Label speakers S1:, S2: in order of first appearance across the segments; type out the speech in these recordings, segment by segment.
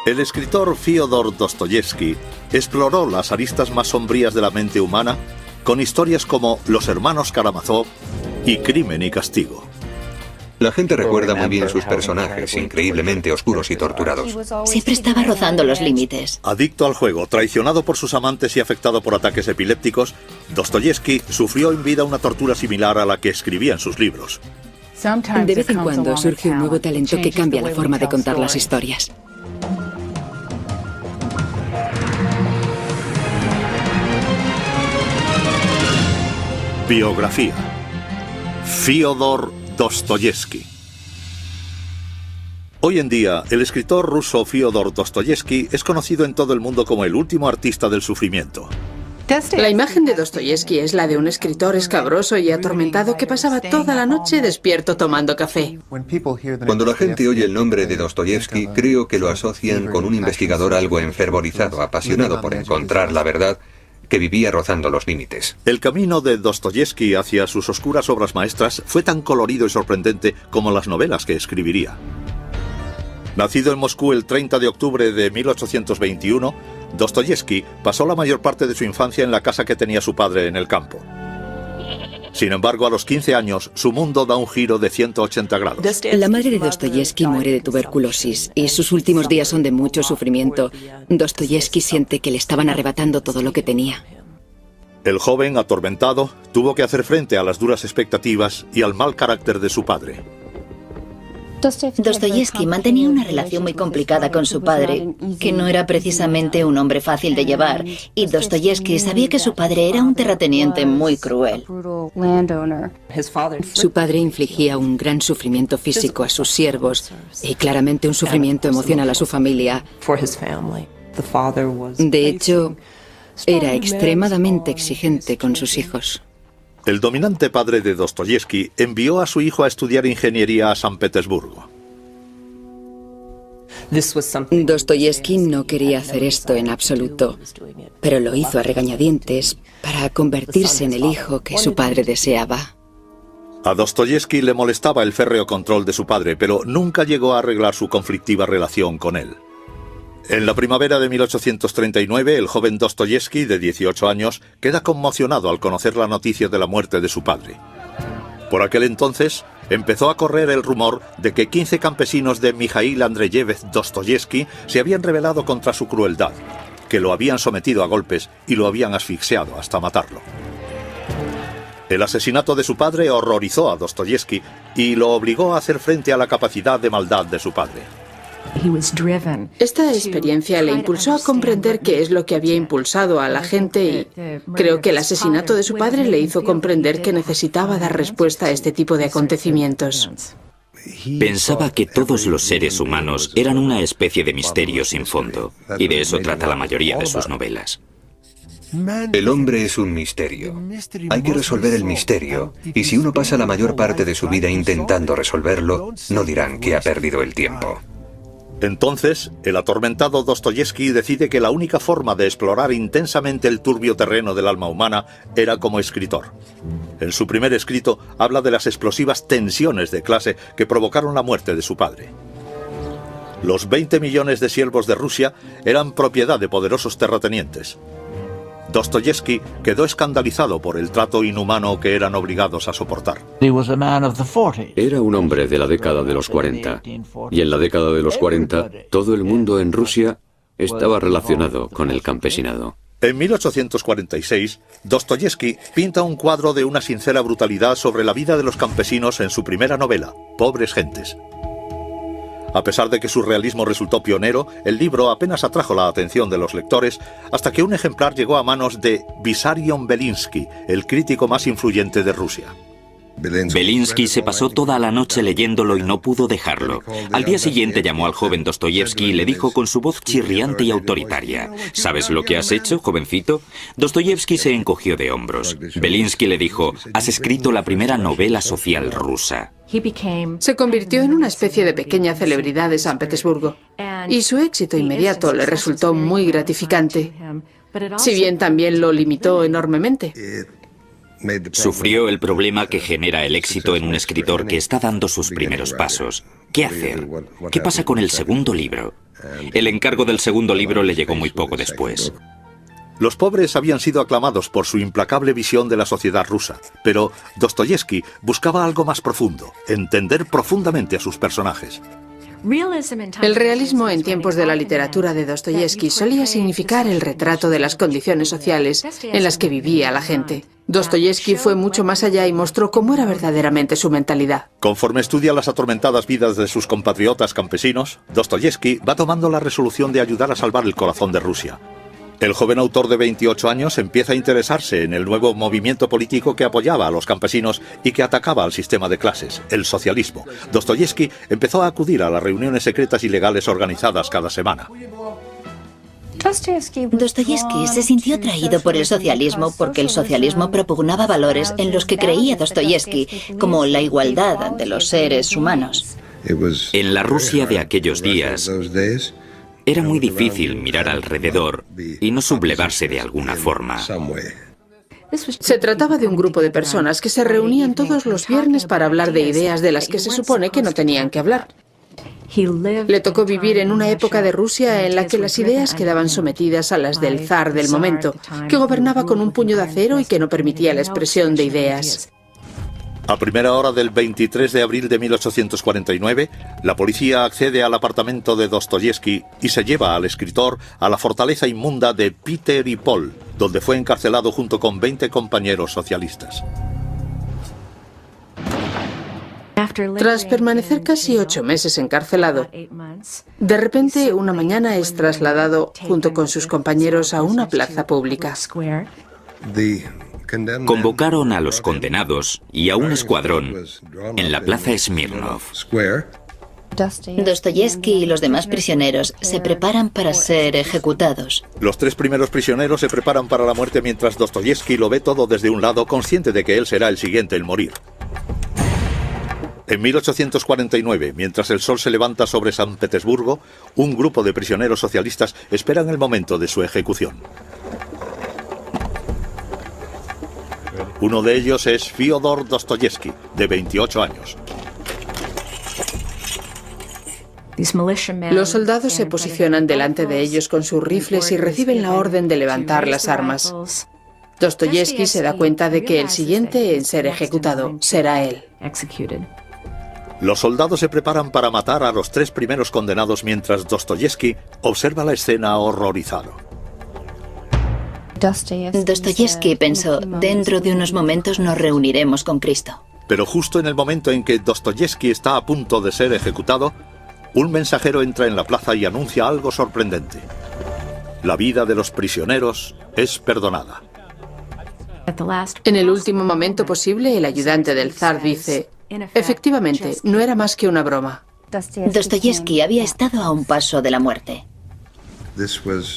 S1: El escritor Fyodor Dostoyevsky exploró las aristas más sombrías de la mente humana con historias como Los hermanos Karamazov y Crimen y Castigo.
S2: La gente recuerda muy bien sus personajes, increíblemente oscuros y torturados.
S3: Siempre estaba rozando los límites.
S1: Adicto al juego, traicionado por sus amantes y afectado por ataques epilépticos, Dostoyevsky sufrió en vida una tortura similar a la que escribía en sus libros.
S4: De vez en cuando surge un nuevo talento que cambia la forma de contar las historias.
S1: Biografía. Fyodor Dostoyevsky. Hoy en día, el escritor ruso Fyodor Dostoyevsky es conocido en todo el mundo como el último artista del sufrimiento.
S5: La imagen de Dostoyevsky es la de un escritor escabroso y atormentado que pasaba toda la noche despierto tomando café.
S2: Cuando la gente oye el nombre de Dostoyevsky, creo que lo asocian con un investigador algo enfervorizado, apasionado por encontrar la verdad, que vivía rozando los límites.
S1: El camino de Dostoyevsky hacia sus oscuras obras maestras fue tan colorido y sorprendente como las novelas que escribiría. Nacido en Moscú el 30 de octubre de 1821, Dostoyevsky pasó la mayor parte de su infancia en la casa que tenía su padre en el campo. Sin embargo, a los 15 años, su mundo da un giro de 180 grados.
S4: La madre de Dostoyevsky muere de tuberculosis y sus últimos días son de mucho sufrimiento. Dostoyevsky siente que le estaban arrebatando todo lo que tenía.
S1: El joven, atormentado, tuvo que hacer frente a las duras expectativas y al mal carácter de su padre.
S3: Dostoyevsky mantenía una relación muy complicada con su padre, que no era precisamente un hombre fácil de llevar, y Dostoyevsky sabía que su padre era un terrateniente muy cruel.
S4: Su padre infligía un gran sufrimiento físico a sus siervos y claramente un sufrimiento emocional a su familia. De hecho, era extremadamente exigente con sus hijos.
S1: El dominante padre de Dostoyevsky envió a su hijo a estudiar ingeniería a San Petersburgo.
S4: Dostoyevsky no quería hacer esto en absoluto, pero lo hizo a regañadientes para convertirse en el hijo que su padre deseaba.
S1: A Dostoyevsky le molestaba el férreo control de su padre, pero nunca llegó a arreglar su conflictiva relación con él. En la primavera de 1839, el joven Dostoyevsky, de 18 años, queda conmocionado al conocer la noticia de la muerte de su padre. Por aquel entonces, empezó a correr el rumor de que 15 campesinos de Mijail Andreyevich Dostoyevsky se habían rebelado contra su crueldad, que lo habían sometido a golpes y lo habían asfixiado hasta matarlo. El asesinato de su padre horrorizó a Dostoyevsky y lo obligó a hacer frente a la capacidad de maldad de su padre.
S5: Esta experiencia le impulsó a comprender qué es lo que había impulsado a la gente y creo que el asesinato de su padre le hizo comprender que necesitaba dar respuesta a este tipo de acontecimientos.
S6: Pensaba que todos los seres humanos eran una especie de misterio sin fondo, y de eso trata la mayoría de sus novelas.
S2: El hombre es un misterio. Hay que resolver el misterio, y si uno pasa la mayor parte de su vida intentando resolverlo, no dirán que ha perdido el tiempo.
S1: Entonces, el atormentado Dostoyevsky decide que la única forma de explorar intensamente el turbio terreno del alma humana era como escritor. En su primer escrito habla de las explosivas tensiones de clase que provocaron la muerte de su padre. Los 20 millones de siervos de Rusia eran propiedad de poderosos terratenientes. Dostoyevsky quedó escandalizado por el trato inhumano que eran obligados a soportar.
S7: Era un hombre de la década de los 40, y en la década de los 40 todo el mundo en Rusia estaba relacionado con el campesinado.
S1: En 1846, Dostoyevsky pinta un cuadro de una sincera brutalidad sobre la vida de los campesinos en su primera novela, Pobres Gentes. A pesar de que su realismo resultó pionero, el libro apenas atrajo la atención de los lectores hasta que un ejemplar llegó a manos de Vissarion Belinsky, el crítico más influyente de Rusia.
S6: Belinsky se pasó toda la noche leyéndolo y no pudo dejarlo. Al día siguiente llamó al joven Dostoyevsky y le dijo con su voz chirriante y autoritaria: ¿Sabes lo que has hecho, jovencito? Dostoyevsky se encogió de hombros. Belinsky le dijo: has escrito la primera novela social rusa.
S5: Se convirtió en una especie de pequeña celebridad de San Petersburgo y su éxito inmediato le resultó muy gratificante, si bien también lo limitó enormemente.
S6: Sufrió el problema que genera el éxito en un escritor que está dando sus primeros pasos. ¿Qué hacer? ¿Qué pasa con el segundo libro? El encargo del segundo libro le llegó muy poco después.
S1: Los pobres habían sido aclamados por su implacable visión de la sociedad rusa, pero Dostoyevsky buscaba algo más profundo, entender profundamente a sus personajes.
S5: El realismo en tiempos de la literatura de Dostoyevsky solía significar el retrato de las condiciones sociales en las que vivía la gente. Dostoyevsky fue mucho más allá y mostró cómo era verdaderamente su mentalidad.
S1: Conforme estudia las atormentadas vidas de sus compatriotas campesinos, Dostoyevsky va tomando la resolución de ayudar a salvar el corazón de Rusia. El joven autor de 28 años empieza a interesarse en el nuevo movimiento político que apoyaba a los campesinos y que atacaba al sistema de clases, el socialismo. Dostoyevsky empezó a acudir a las reuniones secretas y legales organizadas cada semana.
S3: Dostoyevsky se sintió atraído por el socialismo porque el socialismo propugnaba valores en los que creía Dostoyevsky, como la igualdad de los seres humanos.
S6: En la Rusia de aquellos días, era muy difícil mirar alrededor y no sublevarse de alguna forma.
S5: Se trataba de un grupo de personas que se reunían todos los viernes para hablar de ideas de las que se supone que no tenían que hablar. Le tocó vivir en una época de Rusia en la que las ideas quedaban sometidas a las del zar del momento, que gobernaba con un puño de acero y que no permitía la expresión de ideas.
S1: A primera hora del 23 de abril de 1849, la policía accede al apartamento de Dostoyevsky y se lleva al escritor a la fortaleza inmunda de Peter y Paul, donde fue encarcelado junto con 20 compañeros socialistas.
S5: Tras permanecer casi 8 meses encarcelado, de repente una mañana es trasladado junto con sus compañeros a una plaza pública.
S6: Convocaron a los condenados y a un escuadrón en la plaza Smirnov.
S3: Dostoyevsky y los demás prisioneros se preparan para ser ejecutados.
S1: Los 3 primeros prisioneros se preparan para la muerte mientras Dostoyevsky lo ve todo desde un lado, consciente de que él será el siguiente en morir. En 1849, mientras el sol se levanta sobre San Petersburgo, un grupo de prisioneros socialistas esperan el momento de su ejecución. Uno de ellos es Fyodor Dostoyevsky, de 28 años.
S5: Los soldados se posicionan delante de ellos con sus rifles y reciben la orden de levantar las armas. Dostoyevsky se da cuenta de que el siguiente en ser ejecutado será él.
S1: Los soldados se preparan para matar a los 3 primeros condenados mientras Dostoyevsky observa la escena horrorizado.
S3: Dostoyevsky pensó, dentro de unos momentos nos reuniremos con Cristo.
S1: Pero justo en el momento en que Dostoyevsky está a punto de ser ejecutado, un mensajero entra en la plaza y anuncia algo sorprendente. La vida de los prisioneros es perdonada.
S5: En el último momento posible, el ayudante del zar dice: efectivamente, no era más que una broma.
S3: Dostoyevsky había estado a un paso de la muerte.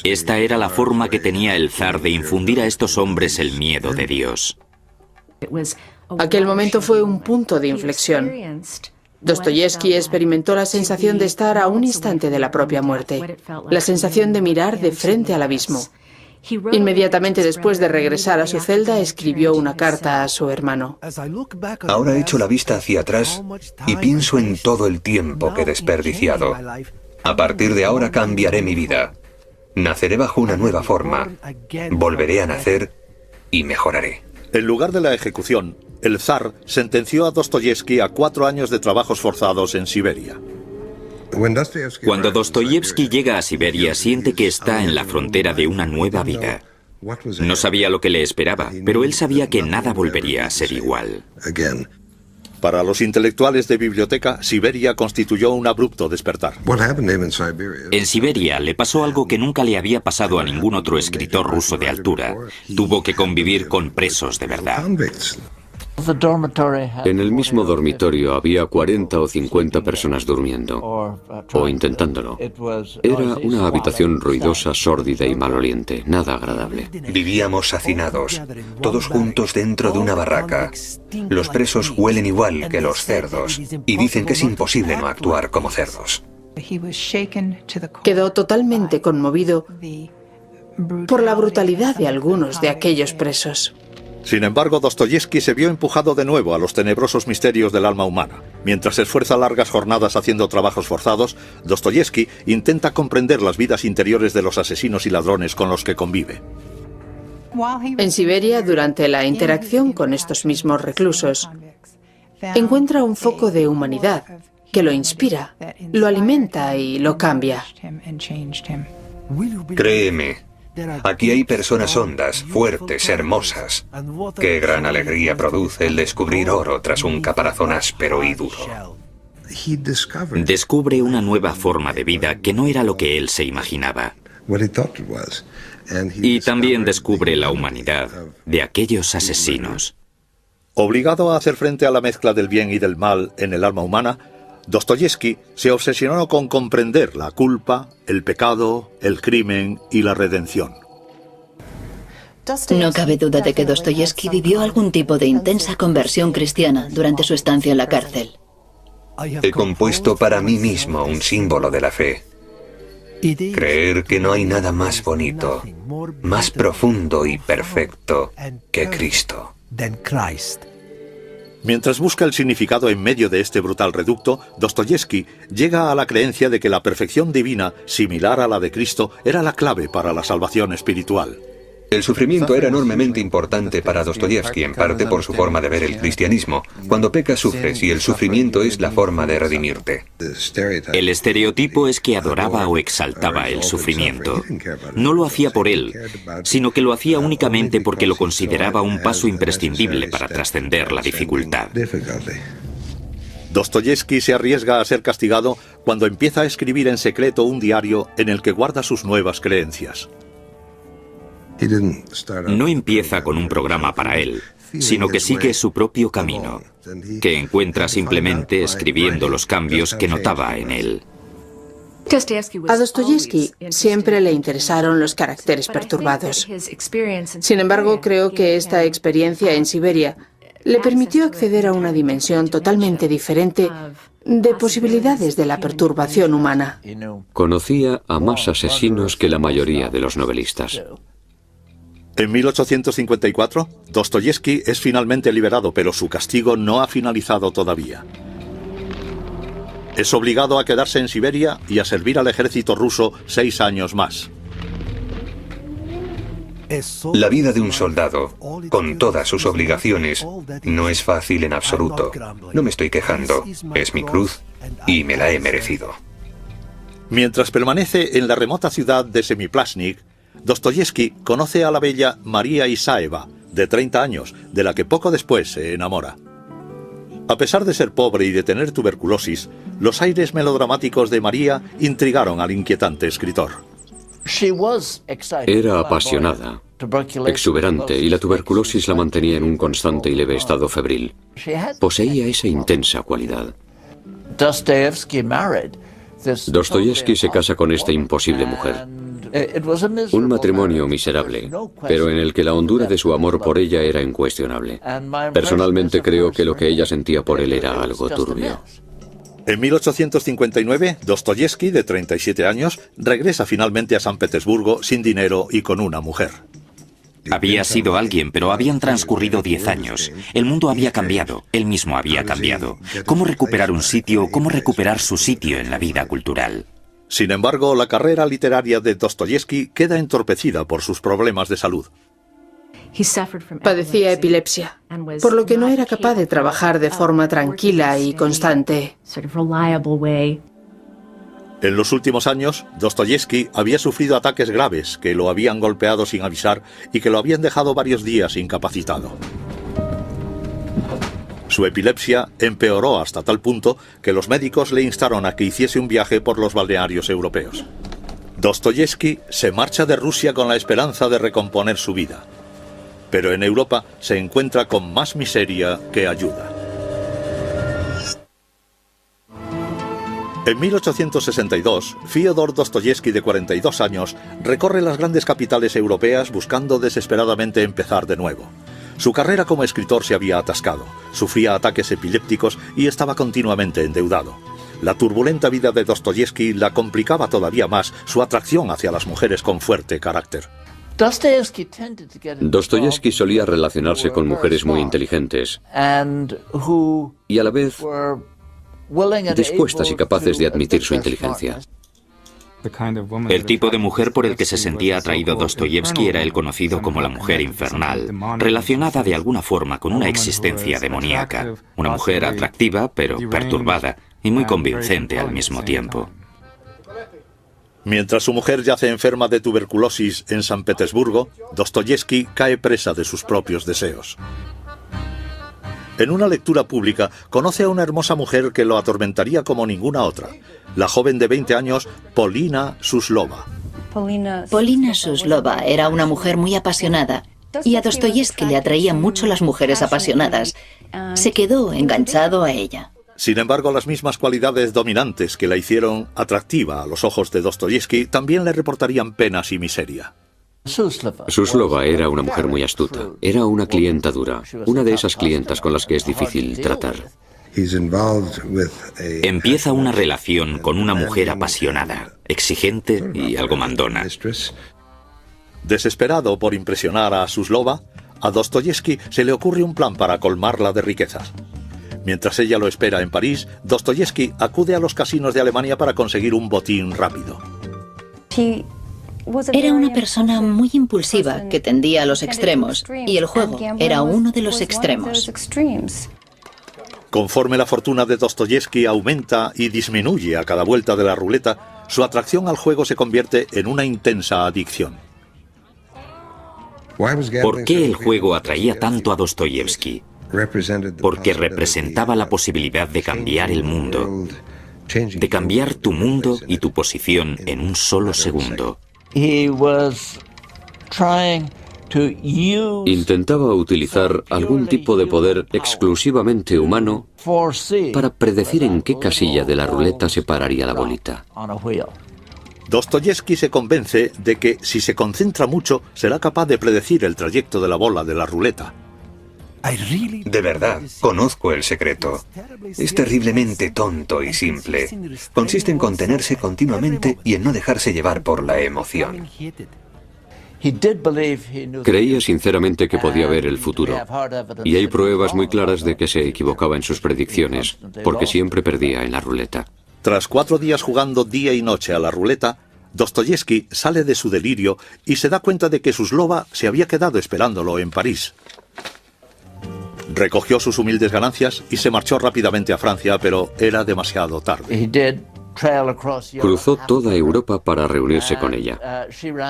S6: Esta era la forma que tenía el zar de infundir a estos hombres el miedo de Dios.
S5: Aquel momento fue un punto de inflexión. Dostoyevsky experimentó la sensación de estar a un instante de la propia muerte, la sensación de mirar de frente al abismo. Inmediatamente después de regresar a su celda, escribió una carta a su hermano.
S2: Ahora echo la vista hacia atrás y pienso en todo el tiempo que he desperdiciado. A partir de ahora cambiaré mi vida. Naceré bajo una nueva forma. Volveré a nacer y mejoraré.
S1: En lugar de la ejecución, el zar sentenció a Dostoyevsky a 4 años de trabajos forzados en Siberia.
S6: Cuando Dostoyevsky llega a Siberia, siente que está en la frontera de una nueva vida. No sabía lo que le esperaba, pero él sabía que nada volvería a ser igual.
S1: Para los intelectuales de biblioteca, Siberia constituyó un abrupto despertar.
S6: En Siberia le pasó algo que nunca le había pasado a ningún otro escritor ruso de altura. Tuvo que convivir con presos de verdad.
S7: En el mismo dormitorio había 40 o 50 personas durmiendo, o intentándolo. Era una habitación ruidosa, sórdida y maloliente, nada agradable.
S2: Vivíamos hacinados, todos juntos dentro de una barraca. Los presos huelen igual que los cerdos y dicen que es imposible no actuar como cerdos.
S5: Quedó totalmente conmovido por la brutalidad de algunos de aquellos presos.
S1: Sin embargo, Dostoyevski se vio empujado de nuevo a los tenebrosos misterios del alma humana. Mientras se esfuerza largas jornadas haciendo trabajos forzados, Dostoyevski intenta comprender las vidas interiores de los asesinos y ladrones con los que convive.
S5: En Siberia, durante la interacción con estos mismos reclusos, encuentra un foco de humanidad que lo inspira, lo alimenta y lo cambia.
S2: Créeme, aquí hay personas hondas, fuertes, hermosas. Qué gran alegría produce el descubrir oro tras un caparazón áspero y duro.
S6: Descubre una nueva forma de vida que no era lo que él se imaginaba. Y también descubre la humanidad de aquellos asesinos.
S1: Obligado a hacer frente a la mezcla del bien y del mal en el alma humana, Dostoyevski se obsesionó con comprender la culpa, el pecado, el crimen y la redención.
S3: No cabe duda de que Dostoyevski vivió algún tipo de intensa conversión cristiana durante su estancia en la cárcel.
S2: He compuesto para mí mismo un símbolo de la fe. Creer que no hay nada más bonito, más profundo y perfecto que Cristo.
S1: Mientras busca el significado en medio de este brutal reducto, Dostoyevski llega a la creencia de que la perfección divina, similar a la de Cristo, era la clave para la salvación espiritual.
S2: El sufrimiento era enormemente importante para Dostoyevski, en parte por su forma de ver el cristianismo. Cuando pecas, sufres, y el sufrimiento es la forma de redimirte.
S6: El estereotipo es que adoraba o exaltaba el sufrimiento. No lo hacía por él, sino que lo hacía únicamente porque lo consideraba un paso imprescindible para trascender la dificultad.
S1: Dostoyevski se arriesga a ser castigado cuando empieza a escribir en secreto un diario en el que guarda sus nuevas creencias.
S6: No empieza con un programa para él, sino que sigue su propio camino, que encuentra simplemente escribiendo los cambios que notaba en él.
S5: A Dostoyevski siempre le interesaron los caracteres perturbados. Sin embargo, creo que esta experiencia en Siberia le permitió acceder a una dimensión totalmente diferente de posibilidades de la perturbación humana.
S7: Conocía a más asesinos que la mayoría de los novelistas.
S1: En 1854, Dostoyevski es finalmente liberado, pero su castigo no ha finalizado todavía. Es obligado a quedarse en Siberia y a servir al ejército ruso 6 años más.
S2: La vida de un soldado, con todas sus obligaciones, no es fácil en absoluto. No me estoy quejando, es mi cruz y me la he merecido.
S1: Mientras permanece en la remota ciudad de Semiplasnik, Dostoyevski conoce a la bella María Isaeva, de 30 años, de la que poco después se enamora. A pesar de ser pobre y de tener tuberculosis, los aires melodramáticos de María intrigaron al inquietante escritor.
S7: Era apasionada, exuberante, y la tuberculosis la mantenía en un constante y leve estado febril. Poseía esa intensa cualidad. Dostoyevski se casa con esta imposible mujer. Un matrimonio miserable, pero en el que la hondura de su amor por ella era incuestionable. Personalmente creo que lo que ella sentía por él era algo turbio.
S1: En 1859, Dostoyevski, de 37 años, regresa finalmente a San Petersburgo sin dinero y con una mujer.
S6: Había sido alguien, pero habían transcurrido 10 años. El mundo había cambiado, él mismo había cambiado. ¿Cómo recuperar un sitio, cómo recuperar su sitio en la vida cultural?
S1: Sin embargo, la carrera literaria de Dostoyevski queda entorpecida por sus problemas de salud.
S5: Padecía epilepsia, por lo que no era capaz de trabajar de forma tranquila y constante.
S1: En los últimos años, Dostoyevski había sufrido ataques graves que lo habían golpeado sin avisar y que lo habían dejado varios días incapacitado. Su epilepsia empeoró hasta tal punto que los médicos le instaron a que hiciese un viaje por los balnearios europeos. Dostoyevski se marcha de Rusia con la esperanza de recomponer su vida, pero en Europa se encuentra con más miseria que ayuda. En 1862, Fyodor Dostoyevski, de 42 años, recorre las grandes capitales europeas buscando desesperadamente empezar de nuevo. Su carrera como escritor se había atascado, sufría ataques epilépticos y estaba continuamente endeudado. La turbulenta vida de Dostoyevski la complicaba todavía más su atracción hacia las mujeres con fuerte carácter.
S7: Dostoyevsky solía relacionarse con mujeres muy inteligentes y a la vez dispuestas y capaces de admitir su inteligencia.
S6: El tipo de mujer por el que se sentía atraído Dostoyevsky era el conocido como la mujer infernal, relacionada de alguna forma con una existencia demoníaca. Una mujer atractiva, pero perturbada, y muy convincente al mismo tiempo.
S1: Mientras su mujer yace enferma de tuberculosis en San Petersburgo, Dostoyevsky cae presa de sus propios deseos. En una lectura pública, conoce a una hermosa mujer que lo atormentaría como ninguna otra, la joven de 20 años, Polina Suslova.
S3: Polina Suslova era una mujer muy apasionada y a Dostoyevsky le atraían mucho las mujeres apasionadas. Se quedó enganchado a ella.
S1: Sin embargo, las mismas cualidades dominantes que la hicieron atractiva a los ojos de Dostoyevsky también le reportarían penas y miseria.
S7: Suslova era una mujer muy astuta. Era una clienta dura, una de esas clientas con las que es difícil tratar.
S6: Empieza una relación con una mujer apasionada, exigente y algo mandona.
S1: Desesperado por impresionar a Suslova, a Dostoyevsky se le ocurre un plan para colmarla de riquezas. Mientras ella lo espera en París, Dostoyevsky acude a los casinos de Alemania para conseguir un botín rápido.
S3: Era una persona muy impulsiva que tendía a los extremos, y el juego era uno de los extremos.
S1: Conforme la fortuna de Dostoyevsky aumenta y disminuye a cada vuelta de la ruleta, su atracción al juego se convierte en una intensa adicción.
S6: ¿Por qué el juego atraía tanto a Dostoyevsky? Porque representaba la posibilidad de cambiar el mundo, de cambiar tu mundo y tu posición en un solo segundo.
S7: Intentaba utilizar algún tipo de poder exclusivamente humano para predecir en qué casilla de la ruleta se pararía la bolita.
S1: Dostoyevsky se convence de que si se concentra mucho será capaz de predecir el trayecto de la bola de la ruleta.
S2: De verdad, conozco el secreto. Es terriblemente tonto y simple. Consiste en contenerse continuamente y en no dejarse llevar por la emoción.
S7: Creía sinceramente que podía ver el futuro, y hay pruebas muy claras de que se equivocaba en sus predicciones, porque siempre perdía en la ruleta.
S1: Tras 4 días jugando día y noche a la ruleta, Dostoyevsky sale de su delirio y se da cuenta de que Suslova se había quedado esperándolo en París. Recogió sus humildes ganancias y se marchó rápidamente a Francia, pero era demasiado tarde.
S7: Cruzó toda Europa para reunirse con ella,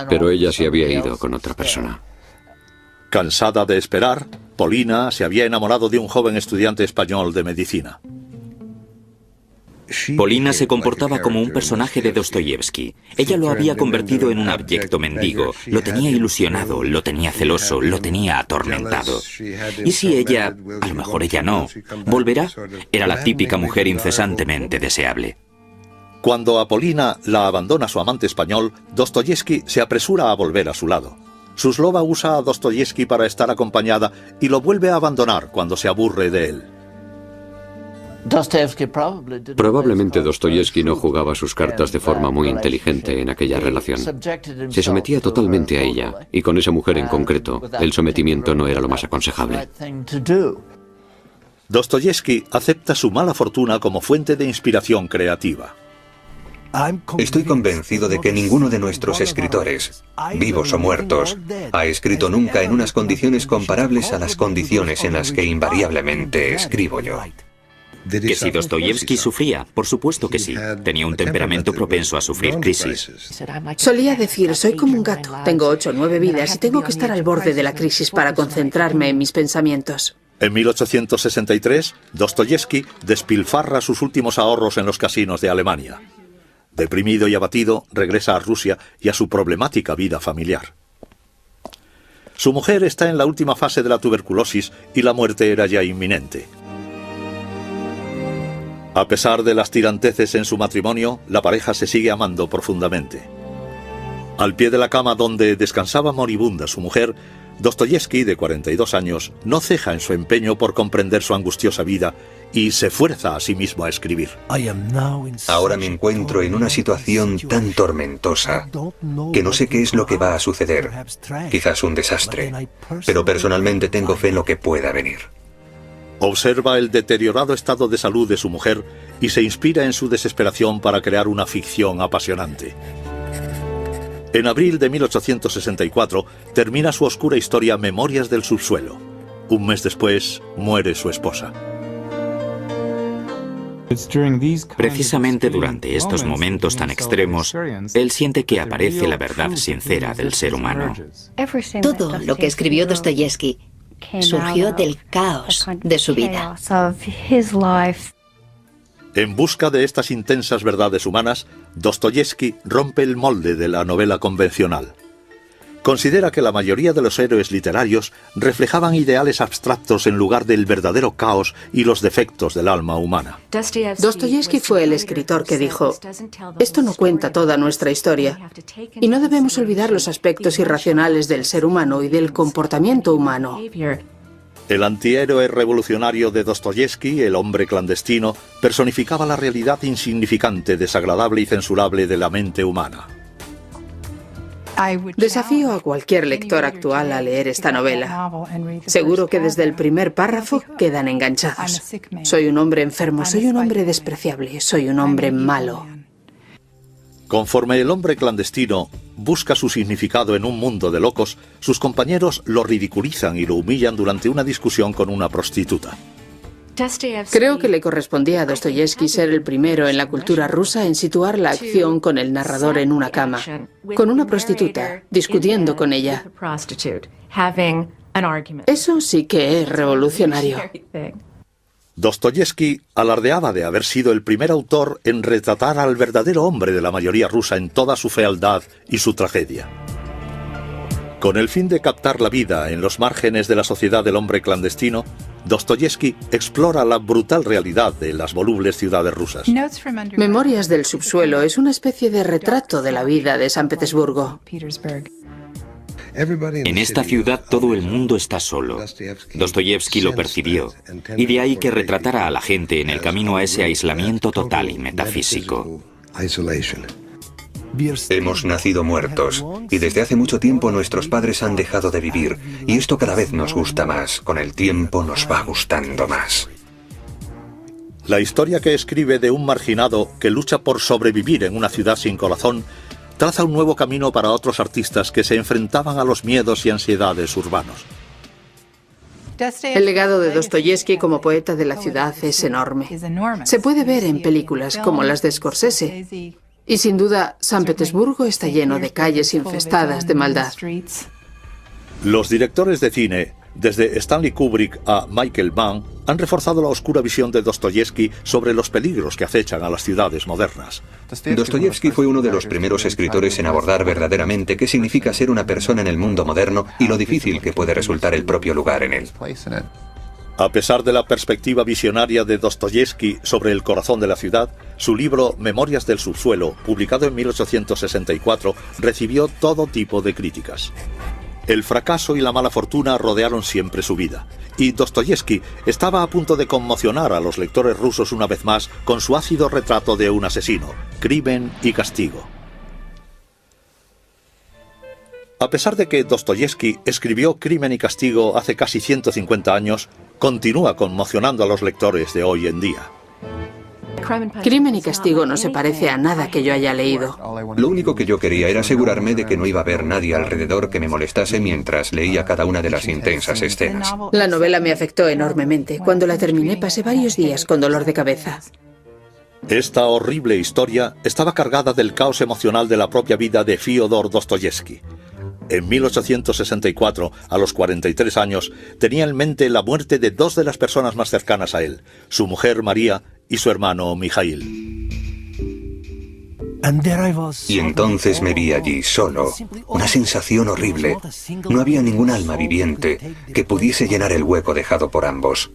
S7: pero ella se había ido con otra persona.
S1: Cansada de esperar, Polina se había enamorado de un joven estudiante español de medicina.
S6: Polina se comportaba como un personaje de Dostoyevsky. Ella lo había convertido en un abyecto mendigo, lo tenía ilusionado, lo tenía celoso, lo tenía atormentado. Y si ella, a lo mejor ella no, volverá, era la típica mujer incesantemente deseable.
S1: Cuando a Polina la abandona su amante español, Dostoyevsky se apresura a volver a su lado. Suslova usa a Dostoyevsky para estar acompañada y lo vuelve a abandonar cuando se aburre de él.
S7: Probablemente Dostoyevsky no jugaba sus cartas de forma muy inteligente en aquella relación. Se sometía totalmente a ella, y con esa mujer en concreto, el sometimiento no era lo más aconsejable.
S1: Dostoyevsky acepta su mala fortuna como fuente de inspiración creativa.
S2: Estoy convencido de que ninguno de nuestros escritores, vivos o muertos, ha escrito nunca en unas condiciones comparables a las condiciones en las que invariablemente escribo yo.
S6: Que si Dostoyevsky sufría, por supuesto que sí. Tenía un temperamento propenso a sufrir crisis.
S5: Solía decir, soy como un gato, tengo 8 o 9 vidas y tengo que estar al borde de la crisis para concentrarme en mis pensamientos.
S1: En 1863, Dostoyevsky despilfarra sus últimos ahorros en los casinos de Alemania. Deprimido y abatido, regresa a Rusia y a su problemática vida familiar. Su mujer está en la última fase de la tuberculosis y la muerte era ya inminente. A pesar de las tiranteces en su matrimonio, la pareja se sigue amando profundamente. Al pie de la cama donde descansaba moribunda su mujer, Dostoyevski, de 42 años, no ceja en su empeño por comprender su angustiosa vida y se fuerza a sí mismo a escribir.
S2: Ahora me encuentro en una situación tan tormentosa que no sé qué es lo que va a suceder. Quizás un desastre, pero personalmente tengo fe en lo que pueda venir.
S1: Observa el deteriorado estado de salud de su mujer y se inspira en su desesperación para crear una ficción apasionante. En abril de 1864 termina su oscura historia Memorias del subsuelo. Un mes después muere su esposa.
S6: Precisamente durante estos momentos tan extremos, él siente que aparece la verdad sincera del ser humano.
S3: Todo lo que escribió Dostoyevski surgió del caos de su vida.
S1: En busca de estas intensas verdades humanas, Dostoyevski rompe el molde de la novela convencional. Considera que la mayoría de los héroes literarios reflejaban ideales abstractos en lugar del verdadero caos y los defectos del alma humana.
S5: Dostoyevski fue el escritor que dijo: esto no cuenta toda nuestra historia, y no debemos olvidar los aspectos irracionales del ser humano y del comportamiento humano.
S1: El antihéroe revolucionario de Dostoyevski, el hombre clandestino, personificaba la realidad insignificante, desagradable y censurable de la mente humana.
S5: Desafío a cualquier lector actual a leer esta novela. Seguro que desde el primer párrafo quedan enganchados. Soy un hombre enfermo, soy un hombre despreciable, soy un hombre malo.
S1: Conforme el hombre clandestino busca su significado en un mundo de locos, sus compañeros lo ridiculizan y lo humillan durante una discusión con una prostituta.
S5: Creo que le correspondía a Dostoyevski ser el primero en la cultura rusa en situar la acción con el narrador en una cama, con una prostituta, discutiendo con ella. Eso sí que es revolucionario.
S1: Dostoyevski alardeaba de haber sido el primer autor en retratar al verdadero hombre de la mayoría rusa en toda su fealdad y su tragedia. Con el fin de captar la vida en los márgenes de la sociedad del hombre clandestino, Dostoyevski explora la brutal realidad de las volubles ciudades rusas.
S5: Memorias del subsuelo es una especie de retrato de la vida de San Petersburgo.
S6: En esta ciudad todo el mundo está solo. Dostoyevski lo percibió, y de ahí que retratara a la gente en el camino a ese aislamiento total y metafísico.
S2: Hemos nacido muertos, y desde hace mucho tiempo nuestros padres han dejado de vivir, y esto cada vez nos gusta más. Con el tiempo nos va gustando más.
S1: La historia que escribe de un marginado que lucha por sobrevivir en una ciudad sin corazón traza un nuevo camino para otros artistas que se enfrentaban a los miedos y ansiedades urbanos.
S5: El legado de Dostoyevski como poeta de la ciudad es enorme. Se puede ver en películas como las de Scorsese. Y sin duda, San Petersburgo está lleno de calles infestadas de maldad.
S1: Los directores de cine, desde Stanley Kubrick a Michael Mann, han reforzado la oscura visión de Dostoyevski sobre los peligros que acechan a las ciudades modernas.
S2: Dostoyevski fue uno de los primeros escritores en abordar verdaderamente qué significa ser una persona en el mundo moderno y lo difícil que puede resultar el propio lugar en él.
S1: A pesar de la perspectiva visionaria de Dostoyevski sobre el corazón de la ciudad, su libro Memorias del subsuelo, publicado en 1864, recibió todo tipo de críticas. El fracaso y la mala fortuna rodearon siempre su vida, y Dostoyevski estaba a punto de conmocionar a los lectores rusos una vez más con su ácido retrato de un asesino, Crimen y Castigo. A pesar de que Dostoyevski escribió Crimen y Castigo hace casi 150 años, continúa conmocionando a los lectores de hoy en día.
S5: Crimen y Castigo no se parece a nada que yo haya leído.
S2: Lo único que yo quería era asegurarme de que no iba a haber nadie alrededor que me molestase mientras leía cada una de las intensas escenas.
S5: La novela me afectó enormemente. Cuando la terminé pasé varios días con dolor de cabeza.
S1: Esta horrible historia estaba cargada del caos emocional de la propia vida de Fyodor Dostoyevski. En 1864, a los 43 años, tenía en mente la muerte de dos de las personas más cercanas a él, su mujer María y su hermano Mijail.
S2: Y entonces me vi allí solo, una sensación horrible. No había ningún alma viviente que pudiese llenar el hueco dejado por ambos.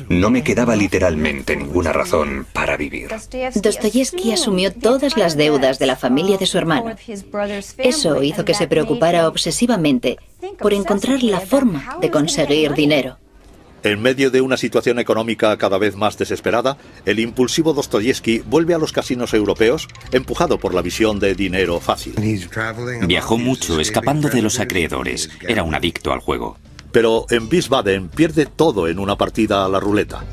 S2: No me quedaba literalmente ninguna razón para vivir.
S3: Dostoyevski asumió todas las deudas de la familia de su hermano. Eso hizo que se preocupara obsesivamente por encontrar la forma de conseguir dinero.
S1: En medio de una situación económica cada vez más desesperada, el impulsivo Dostoyevski vuelve a los casinos europeos, empujado por la visión de dinero fácil.
S6: Viajó mucho, escapando de los acreedores. Era un adicto al juego.
S1: Pero en Wiesbaden pierde todo en una partida a la ruleta.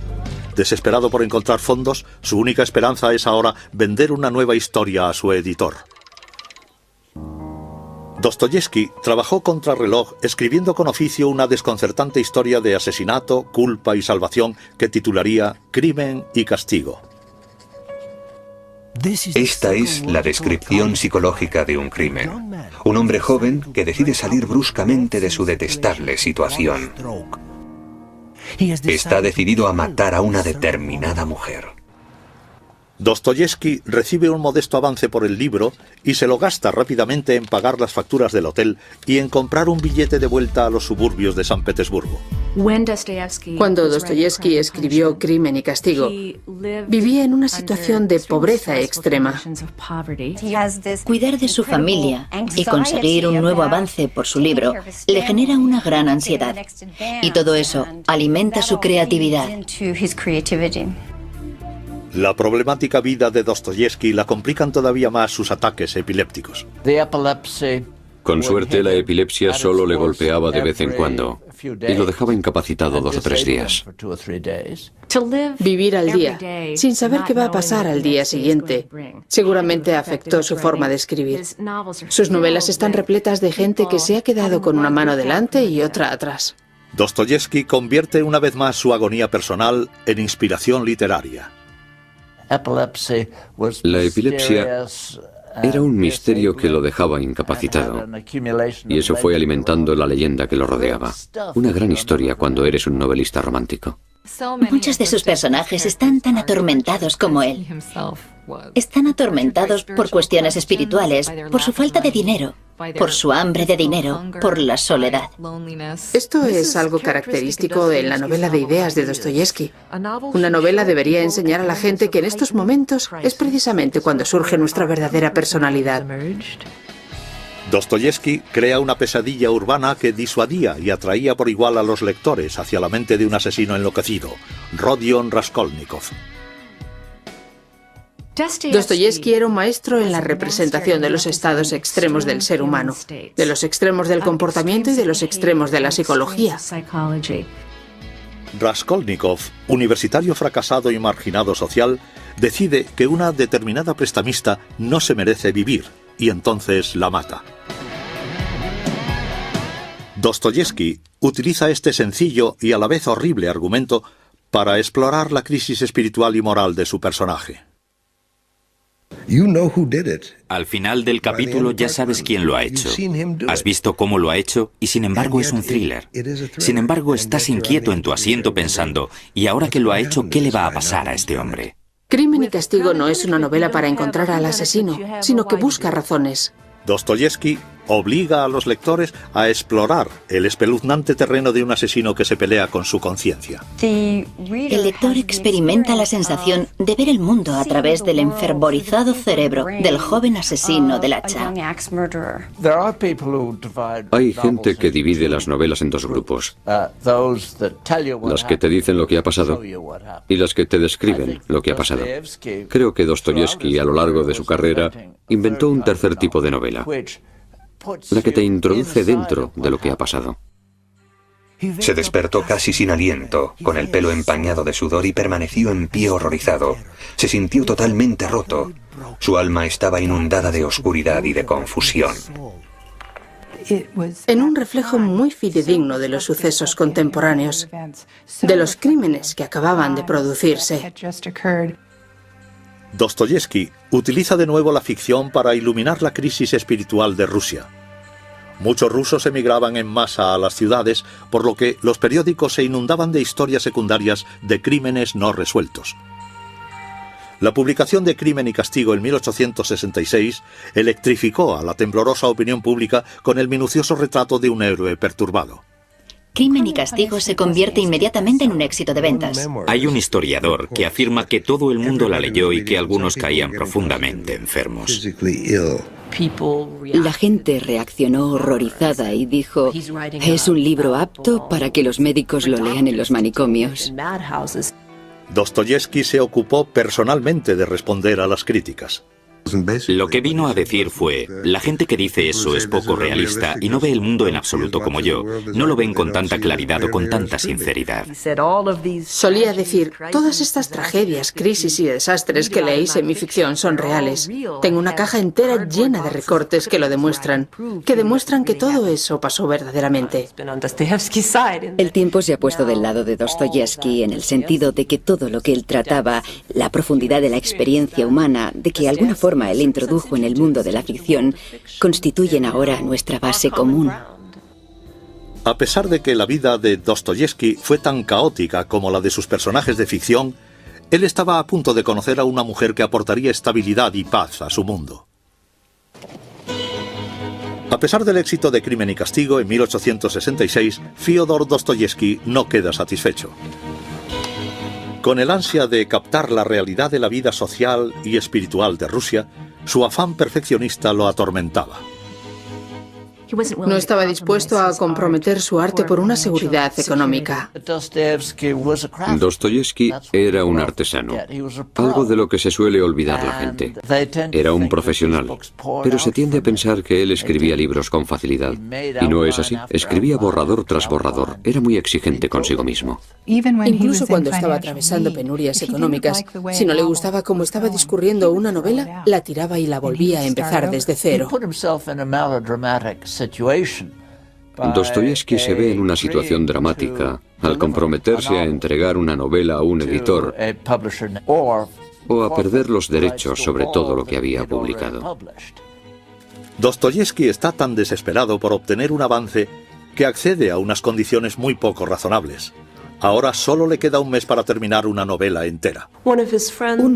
S1: Desesperado por encontrar fondos, su única esperanza es ahora vender una nueva historia a su editor. Dostoyevski trabajó contrarreloj escribiendo con oficio una desconcertante historia de asesinato, culpa y salvación que titularía Crimen y Castigo.
S2: Esta es la descripción psicológica de un crimen. Un hombre joven que decide salir bruscamente de su detestable situación. Está decidido a matar a una determinada mujer.
S1: Dostoyevski recibe un modesto avance por el libro y se lo gasta rápidamente en pagar las facturas del hotel y en comprar un billete de vuelta a los suburbios de San Petersburgo.
S5: Cuando Dostoyevski escribió Crimen y Castigo, vivía en una situación de pobreza extrema.
S3: Cuidar de su familia y conseguir un nuevo avance por su libro le genera una gran ansiedad. Y todo eso alimenta su creatividad.
S1: La problemática vida de Dostoyevski la complican todavía más sus ataques epilépticos.
S7: Con suerte, la epilepsia solo le golpeaba de vez en cuando y lo dejaba incapacitado 2 o 3 días.
S5: Vivir al día, sin saber qué va a pasar al día siguiente, seguramente afectó su forma de escribir. Sus novelas están repletas de gente que se ha quedado con una mano delante y otra atrás.
S1: Dostoyevski convierte una vez más su agonía personal en inspiración literaria.
S7: La epilepsia era un misterio que lo dejaba incapacitado, y eso fue alimentando la leyenda que lo rodeaba. Una gran historia cuando eres un novelista romántico.
S3: Muchos de sus personajes están tan atormentados como él. Están atormentados por cuestiones espirituales, por su falta de dinero, por su hambre de dinero, por la soledad.
S5: Esto es algo característico en la novela de ideas de Dostoyevski. Una novela debería enseñar a la gente que en estos momentos es precisamente cuando surge nuestra verdadera personalidad.
S1: Dostoyevski crea una pesadilla urbana que disuadía y atraía por igual a los lectores hacia la mente de un asesino enloquecido, Rodion Raskolnikov.
S5: Dostoyevski era un maestro en la representación de los estados extremos del ser humano, de los extremos del comportamiento y de los extremos de la psicología.
S1: Raskolnikov, universitario fracasado y marginado social, decide que una determinada prestamista no se merece vivir y entonces la mata. Dostoyevski utiliza este sencillo y a la vez horrible argumento para explorar la crisis espiritual y moral de su personaje.
S6: Al final del capítulo ya sabes quién lo ha hecho. Has visto cómo lo ha hecho y sin embargo es un thriller. Sin embargo estás inquieto en tu asiento pensando, ¿y ahora que lo ha hecho, qué le va a pasar a este hombre?
S5: Crimen y Castigo no es una novela para encontrar al asesino, sino que busca razones.
S1: Dostoyevski obliga a los lectores a explorar el espeluznante terreno de un asesino que se pelea con su conciencia.
S3: El lector experimenta la sensación de ver el mundo a través del enfervorizado cerebro del joven asesino del hacha.
S7: Hay gente que divide las novelas en 2 grupos. Las que te dicen lo que ha pasado y las que te describen lo que ha pasado. Creo que Dostoyevski, a lo largo de su carrera, inventó un tercer tipo de novela, la que te introduce dentro de lo que ha pasado.
S2: Se despertó casi sin aliento, con el pelo empañado de sudor y permaneció en pie horrorizado. Se sintió totalmente roto. Su alma estaba inundada de oscuridad y de confusión.
S5: En un reflejo muy fidedigno de los sucesos contemporáneos, de los crímenes que acababan de producirse.
S1: Dostoyevski utiliza de nuevo la ficción para iluminar la crisis espiritual de Rusia. Muchos rusos emigraban en masa a las ciudades, por lo que los periódicos se inundaban de historias secundarias de crímenes no resueltos. La publicación de Crimen y Castigo en 1866 electrificó a la temblorosa opinión pública con el minucioso retrato de un héroe perturbado.
S3: Crimen y Castigo se convierte inmediatamente en un éxito de ventas.
S6: Hay un historiador que afirma que todo el mundo la leyó y que algunos caían profundamente enfermos.
S4: La gente reaccionó horrorizada y dijo, es un libro apto para que los médicos lo lean en los manicomios.
S1: Dostoyevski se ocupó personalmente de responder a las críticas.
S6: Lo que vino a decir fue, la gente que dice eso es poco realista y no ve el mundo en absoluto como yo. No lo ven con tanta claridad o con tanta sinceridad.
S5: Solía decir, todas estas tragedias, crisis y desastres que leéis en mi ficción son reales. Tengo una caja entera llena de recortes que lo demuestran, que todo eso pasó verdaderamente.
S4: El tiempo se ha puesto del lado de Dostoyevski en el sentido de que todo lo que él trataba, la profundidad de la experiencia humana, de que de alguna forma él introdujo en el mundo de la ficción, constituyen ahora nuestra base común.
S1: A pesar de que la vida de Dostoyevski fue tan caótica como la de sus personajes de ficción, él estaba a punto de conocer a una mujer que aportaría estabilidad y paz a su mundo. A pesar del éxito de Crimen y Castigo en 1866, Fyodor Dostoyevski no queda satisfecho. Con el ansia de captar la realidad de la vida social y espiritual de Rusia, su afán perfeccionista lo atormentaba.
S5: No estaba dispuesto a comprometer su arte por una seguridad económica.
S7: Dostoyevski era un artesano, algo de lo que se suele olvidar la gente. Era un profesional, pero se tiende a pensar que él escribía libros con facilidad. Y no es así. Escribía borrador tras borrador. Era muy exigente consigo mismo.
S5: Incluso cuando estaba atravesando penurias económicas, si no le gustaba cómo estaba discurriendo una novela, la tiraba y la volvía a empezar desde cero.
S7: Dostoyevski se ve en una situación dramática al comprometerse a entregar una novela a un editor o a perder los derechos sobre todo lo que había publicado.
S1: Dostoyevski está tan desesperado por obtener un avance que accede a unas condiciones muy poco razonables. Ahora solo le queda un mes para terminar una novela entera.
S4: Uno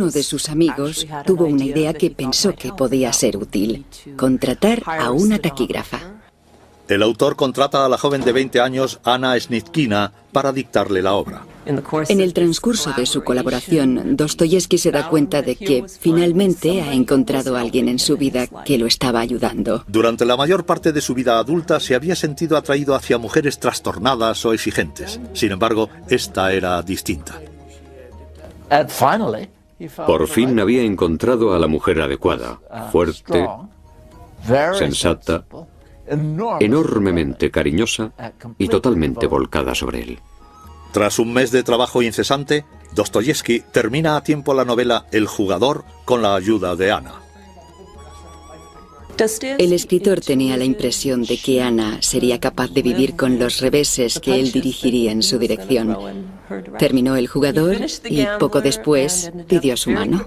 S4: de sus amigos tuvo una idea que pensó que podía ser útil: contratar a una taquígrafa.
S1: El autor contrata a la joven de 20 años, Anna Snitkina, para dictarle la obra.
S4: En el transcurso de su colaboración, Dostoyevski se da cuenta de que finalmente ha encontrado a alguien en su vida que lo estaba ayudando.
S1: Durante la mayor parte de su vida adulta se había sentido atraído hacia mujeres trastornadas o exigentes. Sin embargo, esta era distinta.
S7: Por fin había encontrado a la mujer adecuada, fuerte, sensata, enormemente cariñosa y totalmente volcada sobre él.
S1: Tras un mes de trabajo incesante, Dostoyevski termina a tiempo la novela El jugador con la ayuda de Ana.
S4: El escritor tenía la impresión de que Ana sería capaz de vivir con los reveses que él dirigiría en su dirección. Terminó El jugador y poco después pidió su mano.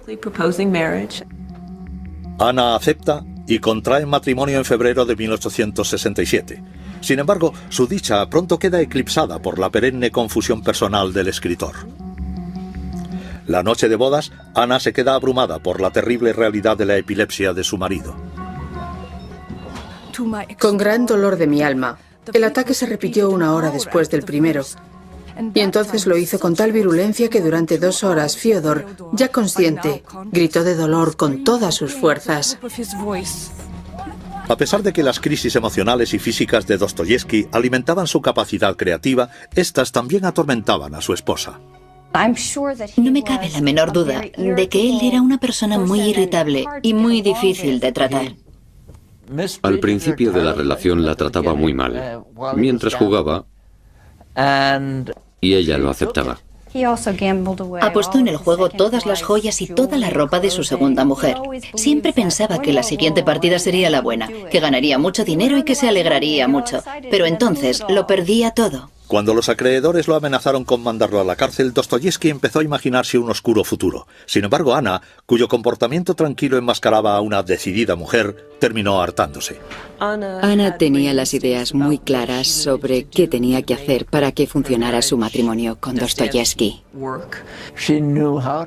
S1: Ana acepta y contraen matrimonio en febrero de 1867. Sin embargo, su dicha pronto queda eclipsada por la perenne confusión personal del escritor. La noche de bodas, Ana se queda abrumada por la terrible realidad de la epilepsia de su marido.
S5: Con gran dolor de mi alma, el ataque se repitió 1 hora después del primero. Y entonces lo hizo con tal virulencia que durante 2 horas Fyodor, ya consciente, gritó de dolor con todas sus fuerzas.
S1: A pesar de que las crisis emocionales y físicas de Dostoyevski alimentaban su capacidad creativa, estas también atormentaban a su esposa.
S3: No me cabe la menor duda de que él era una persona muy irritable y muy difícil de tratar.
S7: Al principio de la relación la trataba muy mal, mientras jugaba, y ella lo aceptaba.
S3: Apostó en el juego todas las joyas y toda la ropa de su segunda mujer. Siempre pensaba que la siguiente partida sería la buena, que ganaría mucho dinero y que se alegraría mucho. Pero entonces lo perdía todo.
S1: Cuando los acreedores lo amenazaron con mandarlo a la cárcel, Dostoyevski empezó a imaginarse un oscuro futuro. Sin embargo, Ana, cuyo comportamiento tranquilo enmascaraba a una decidida mujer, terminó hartándose.
S4: Ana tenía las ideas muy claras sobre qué tenía que hacer para que funcionara su matrimonio con Dostoyevski.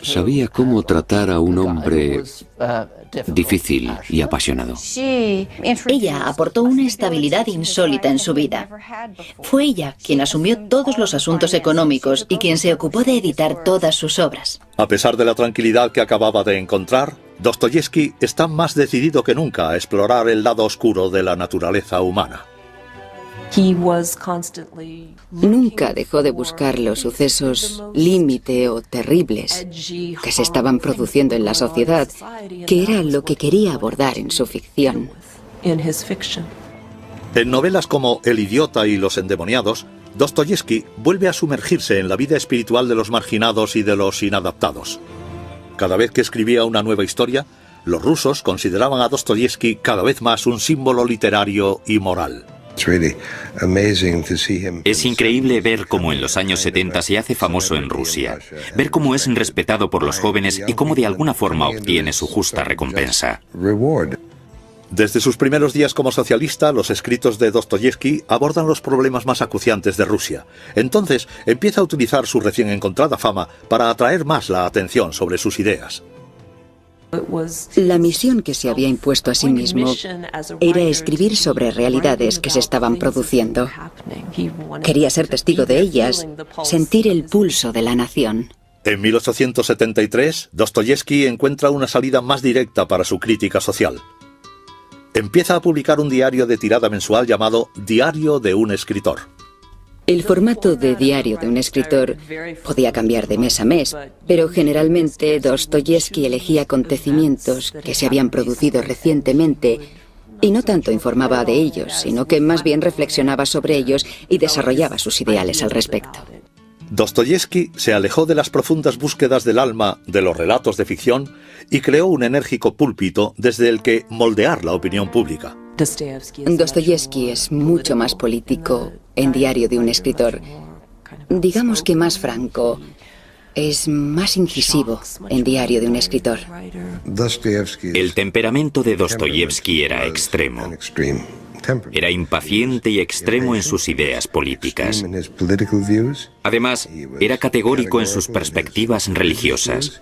S7: Sabía cómo tratar a un hombre difícil y apasionado.
S3: Ella aportó una estabilidad insólita en su vida. Fue ella quien asumió todos los asuntos económicos y quien se ocupó de editar todas sus obras.
S1: A pesar de la tranquilidad que acababa de encontrar, Dostoyevski está más decidido que nunca a explorar el lado oscuro de la naturaleza humana.
S4: Nunca dejó de buscar los sucesos límite o terribles que se estaban produciendo en la sociedad, que era lo que quería abordar en su ficción.
S1: En novelas como El idiota y Los endemoniados, Dostoyevski vuelve a sumergirse en la vida espiritual de los marginados y de los inadaptados. Cada vez que escribía una nueva historia, los rusos consideraban a Dostoyevski cada vez más un símbolo literario y moral.
S6: Es increíble ver cómo en los años 70 se hace famoso en Rusia, ver cómo es respetado por los jóvenes y cómo de alguna forma obtiene su justa recompensa.
S1: Desde sus primeros días como socialista, los escritos de Dostoyevski abordan los problemas más acuciantes de Rusia. Entonces empieza a utilizar su recién encontrada fama para atraer más la atención sobre sus ideas.
S4: La misión que se había impuesto a sí mismo era escribir sobre realidades que se estaban produciendo. Quería ser testigo de ellas, sentir el pulso de la nación.
S1: En 1873, Dostoyevski encuentra una salida más directa para su crítica social. Empieza a publicar un diario de tirada mensual llamado Diario de un escritor.
S4: El formato de diario de un escritor podía cambiar de mes a mes, pero generalmente Dostoyevski elegía acontecimientos que se habían producido recientemente y no tanto informaba de ellos, sino que más bien reflexionaba sobre ellos y desarrollaba sus ideales al respecto.
S1: Dostoyevski se alejó de las profundas búsquedas del alma de los relatos de ficción y creó un enérgico púlpito desde el que moldear la opinión pública.
S4: Dostoyevski es mucho más político en Diario de un escritor, digamos que más franco, es más incisivo en Diario de un escritor.
S6: El temperamento de Dostoyevski era extremo. Era impaciente y extremo en sus ideas políticas. Además, era categórico en sus perspectivas religiosas.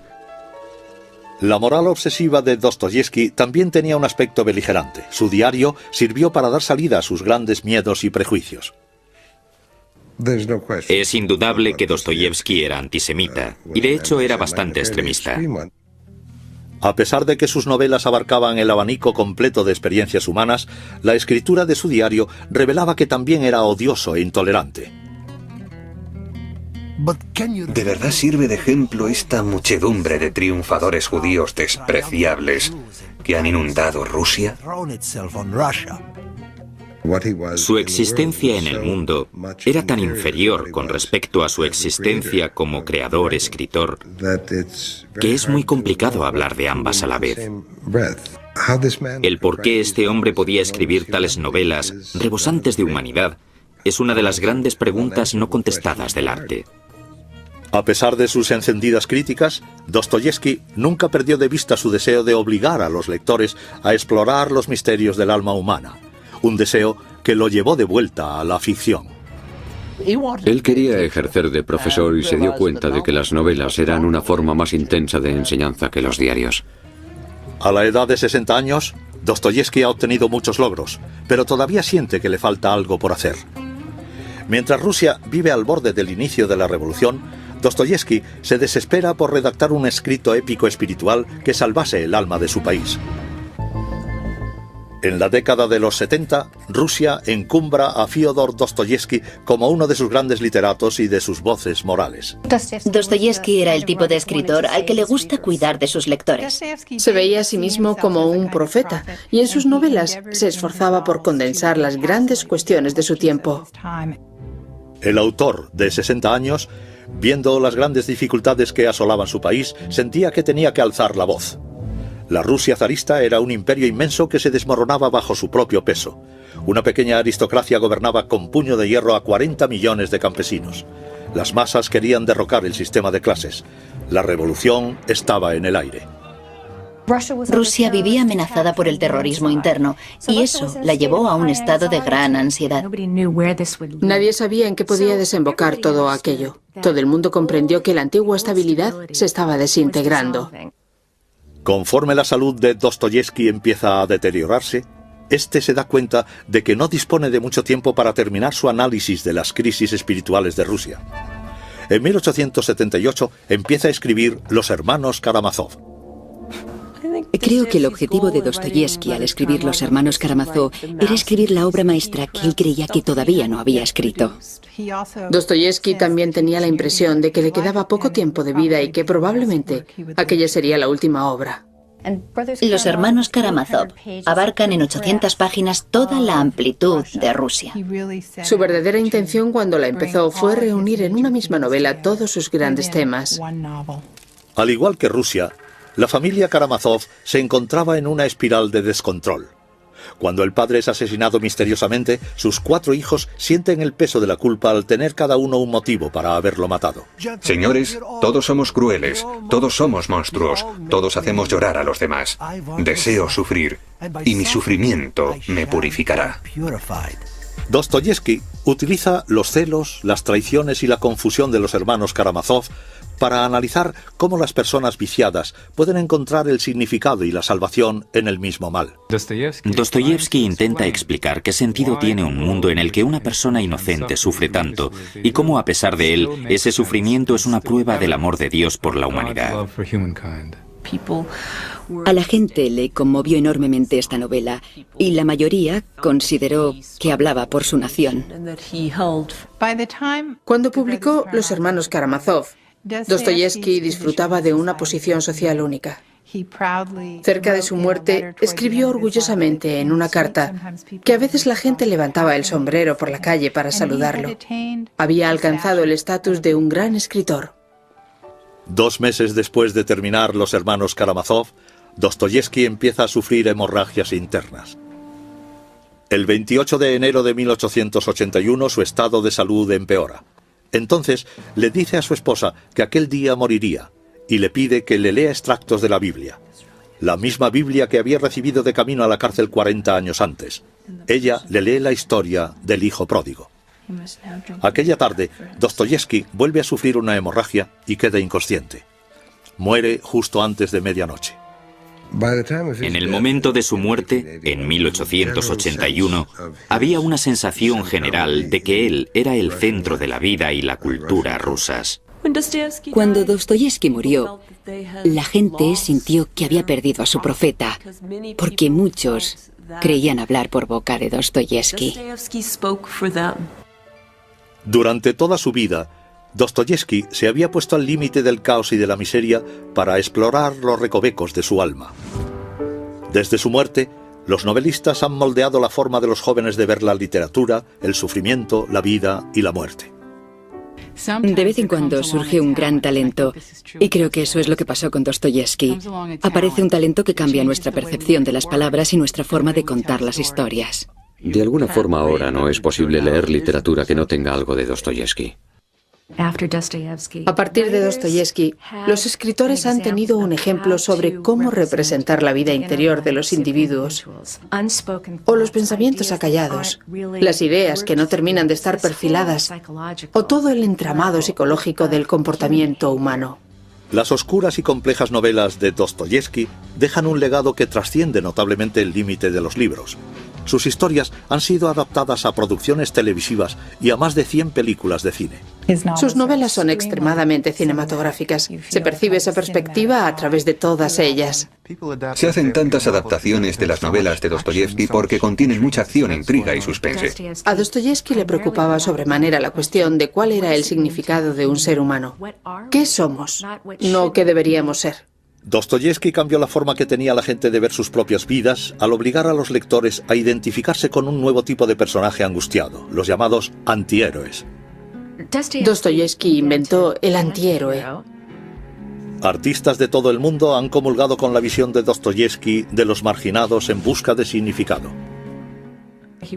S1: La moral obsesiva de Dostoyevski también tenía un aspecto beligerante. Su diario sirvió para dar salida a sus grandes miedos y prejuicios.
S6: Es indudable que Dostoyevski era antisemita, y de hecho era bastante extremista.
S1: A pesar de que sus novelas abarcaban el abanico completo de experiencias humanas, la escritura de su diario revelaba que también era odioso e intolerante.
S2: ¿De verdad sirve de ejemplo esta muchedumbre de triunfadores judíos despreciables que han inundado Rusia?
S6: Su existencia en el mundo era tan inferior con respecto a su existencia como creador-escritor que es muy complicado hablar de ambas a la vez. El por qué este hombre podía escribir tales novelas rebosantes de humanidad es una de las grandes preguntas no contestadas del arte.
S1: A pesar de sus encendidas críticas, Dostoyevski nunca perdió de vista su deseo de obligar a los lectores a explorar los misterios del alma humana, un deseo que lo llevó de vuelta a la ficción.
S7: Él quería ejercer de profesor y se dio cuenta de que las novelas eran una forma más intensa de enseñanza que los diarios.
S1: A la edad de 60 años, Dostoyevski ha obtenido muchos logros, pero todavía siente que le falta algo por hacer. Mientras Rusia vive al borde del inicio de la revolución, Dostoyevski se desespera por redactar un escrito épico espiritual que salvase el alma de su país. En la década de los 70, Rusia encumbra a Fyodor Dostoyevski como uno de sus grandes literatos y de sus voces morales.
S3: Dostoyevski era el tipo de escritor al que le gusta cuidar de sus lectores.
S5: Se veía a sí mismo como un profeta y en sus novelas se esforzaba por condensar las grandes cuestiones de su tiempo.
S1: El autor, de 60 años, viendo las grandes dificultades que asolaban su país, sentía que tenía que alzar la voz. La Rusia zarista era un imperio inmenso que se desmoronaba bajo su propio peso. Una pequeña aristocracia gobernaba con puño de hierro a 40 millones de campesinos. Las masas querían derrocar el sistema de clases. La revolución estaba en el aire.
S3: Rusia vivía amenazada por el terrorismo interno y eso la llevó a un estado de gran ansiedad.
S5: Nadie sabía en qué podía desembocar todo aquello. Todo el mundo comprendió que la antigua estabilidad se estaba desintegrando.
S1: Conforme la salud de Dostoyevski empieza a deteriorarse, este se da cuenta de que no dispone de mucho tiempo para terminar su análisis de las crisis espirituales de Rusia. En 1878 empieza a escribir Los hermanos Karamazov.
S4: Creo que el objetivo de Dostoyevski al escribir Los hermanos Karamazov era escribir la obra maestra que él creía que todavía no había escrito.
S5: Dostoyevski también tenía la impresión de que le quedaba poco tiempo de vida y que probablemente aquella sería la última obra.
S3: Los hermanos Karamazov abarcan en 800 páginas toda la amplitud de Rusia.
S5: Su verdadera intención cuando la empezó fue reunir en una misma novela todos sus grandes temas.
S1: Al igual que Rusia, la familia Karamazov se encontraba en una espiral de descontrol. Cuando el padre es asesinado misteriosamente, sus 4 hijos sienten el peso de la culpa al tener cada uno un motivo para haberlo matado.
S2: Señores, todos somos crueles, todos somos monstruos, todos hacemos llorar a los demás. Deseo sufrir, y mi sufrimiento me purificará.
S1: Dostoyevski utiliza los celos, las traiciones y la confusión de los hermanos Karamazov para analizar cómo las personas viciadas pueden encontrar el significado y la salvación en el mismo mal.
S6: Dostoyevski intenta explicar qué sentido tiene un mundo en el que una persona inocente sufre tanto y cómo, a pesar de él, ese sufrimiento es una prueba del amor de Dios por la humanidad.
S4: A la gente le conmovió enormemente esta novela y la mayoría consideró que hablaba por su nación.
S5: Cuando publicó Los hermanos Karamazov, Dostoyevski disfrutaba de una posición social única. Cerca de su muerte, escribió orgullosamente en una carta que a veces la gente levantaba el sombrero por la calle para saludarlo. Había alcanzado el estatus de un gran escritor.
S1: 2 meses después de terminar Los hermanos Karamazov, Dostoyevski empieza a sufrir hemorragias internas. El 28 de enero de 1881 su estado de salud empeora. Entonces le dice a su esposa que aquel día moriría y le pide que le lea extractos de la Biblia. La misma Biblia que había recibido de camino a la cárcel 40 años antes. Ella le lee la historia del hijo pródigo. Aquella tarde, Dostoyevski vuelve a sufrir una hemorragia y queda inconsciente. Muere justo antes de medianoche.
S6: En el momento de su muerte, en 1881, había una sensación general de que él era el centro de la vida y la cultura rusas.
S4: Cuando Dostoyevski murió, la gente sintió que había perdido a su profeta, porque muchos creían hablar por boca de Dostoyevski.
S1: Durante toda su vida, Dostoyevski se había puesto al límite del caos y de la miseria para explorar los recovecos de su alma. Desde su muerte, los novelistas han moldeado la forma de los jóvenes de ver la literatura, el sufrimiento, la vida y la muerte.
S4: De vez en cuando surge un gran talento, y creo que eso es lo que pasó con Dostoyevski. Aparece un talento que cambia nuestra percepción de las palabras y nuestra forma de contar las historias.
S7: De alguna forma ahora no es posible leer literatura que no tenga algo de Dostoyevski.
S5: A partir de Dostoyevski, los escritores han tenido un ejemplo sobre cómo representar la vida interior de los individuos, o los pensamientos acallados, las ideas que no terminan de estar perfiladas, o todo el entramado psicológico del comportamiento humano.
S1: Las oscuras y complejas novelas de Dostoyevski dejan un legado que trasciende notablemente el límite de los libros. Sus historias han sido adaptadas a producciones televisivas y a más de 100 películas de cine.
S5: Sus novelas son extremadamente cinematográficas. Se percibe esa perspectiva a través de todas ellas.
S2: Se hacen tantas adaptaciones de las novelas de Dostoyevski porque contienen mucha acción, intriga y suspense.
S5: A Dostoyevski le preocupaba sobremanera la cuestión de cuál era el significado de un ser humano. ¿Qué somos? No qué deberíamos ser.
S1: Dostoyevski cambió la forma que tenía la gente de ver sus propias vidas al obligar a los lectores a identificarse con un nuevo tipo de personaje angustiado, los llamados antihéroes.
S5: Dostoyevski inventó el antihéroe.
S1: Artistas de todo el mundo han comulgado con la visión de Dostoyevski de los marginados en busca de significado.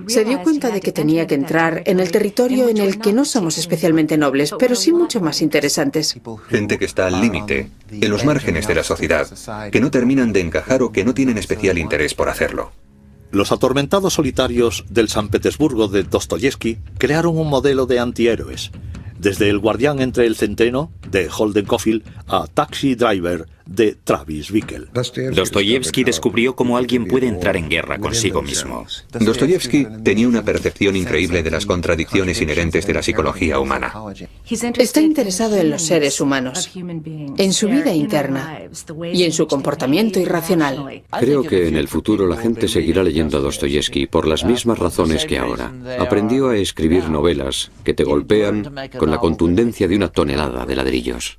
S5: Se dio cuenta de que tenía que entrar en el territorio en el que no somos especialmente nobles, pero sí mucho más interesantes.
S2: Gente que está al límite, en los márgenes de la sociedad, que no terminan de encajar o que no tienen especial interés por hacerlo.
S1: Los atormentados solitarios del San Petersburgo de Dostoyevski crearon un modelo de antihéroes, desde El guardián entre el centeno, de Holden Caulfield, a Taxi Driver, de Travis Bickle.
S6: Dostoyevski descubrió cómo alguien puede entrar en guerra consigo mismo.
S2: Dostoyevski tenía una percepción increíble de las contradicciones inherentes de la psicología humana.
S5: Está interesado en los seres humanos, en su vida interna y en su comportamiento irracional.
S7: Creo que en el futuro la gente seguirá leyendo a Dostoyevski por las mismas razones que ahora. Aprendió a escribir novelas que te golpean con la contundencia de una tonelada de ladrillos.